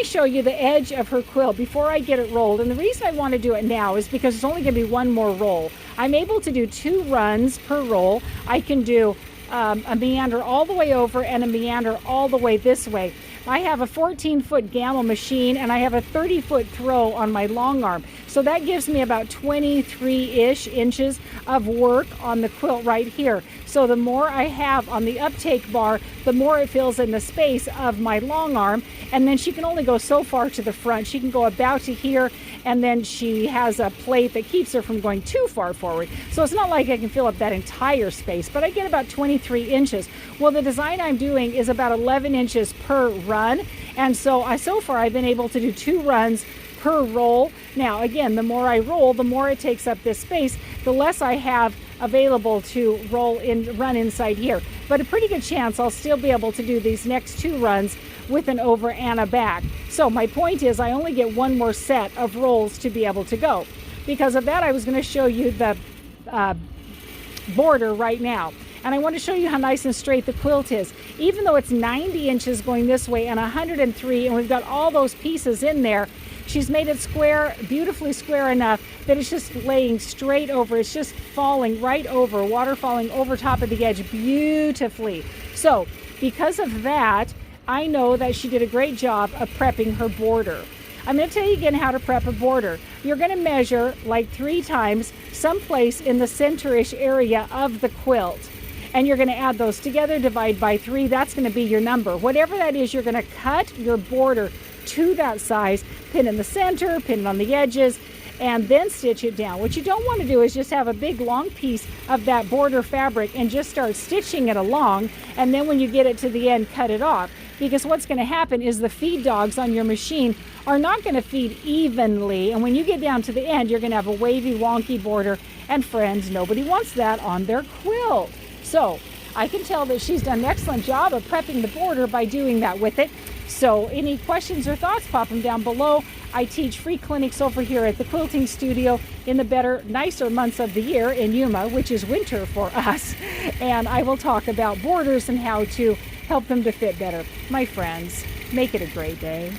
me show you the edge of her quilt before I get it rolled. And the reason I want to do it now is because it's only going to be one more roll. I'm able to do 2 runs per roll. I can do a meander all the way over and a meander all the way this way. I have a 14-foot gamma machine and I have a 30-foot throw on my long arm. So that gives me about 23-ish inches of work on the quilt right here. So the more I have on the uptake bar, the more it fills in the space of my long arm. And then she can only go so far to the front. She can go about to here, and then she has a plate that keeps her from going too far forward. So it's not like I can fill up that entire space, but I get about 23 inches. Well, the design I'm doing is about 11 inches per run. And so far I've been able to do 2 runs per roll. Now, again, the more I roll, the more it takes up this space, the less I have available to run inside here. But a pretty good chance I'll still be able to do these next 2 runs with an over and a back. So my point is I only get 1 more set of rolls to be able to go. Because of that, I was going to show you the border right now. And I want to show you how nice and straight the quilt is. Even though it's 90 inches going this way and 103, and we've got all those pieces in there, she's made it square, beautifully square enough that it's just laying straight over. It's just falling right over, water falling over top of the edge beautifully. So because of that, I know that she did a great job of prepping her border. I'm going to tell you again how to prep a border. You're going to measure like 3 times someplace in the center-ish area of the quilt. And you're going to add those together, divide by 3. That's going to be your number. Whatever that is, you're going to cut your border to that size, pin in the center, pin it on the edges, and then stitch it down. What you don't want to do is just have a big long piece of that border fabric and just start stitching it along, and then when you get it to the end, cut it off. Because what's going to happen is the feed dogs on your machine are not going to feed evenly, and when you get down to the end, you're going to have a wavy, wonky border, and friends, nobody wants that on their quilt. So I can tell that she's done an excellent job of prepping the border by doing that with it. So any questions or thoughts, pop them down below. I teach free clinics over here at the Quilting Studio in the better, nicer months of the year in Yuma, which is winter for us. And I will talk about borders and how to help them to fit better. My friends, make it a great day.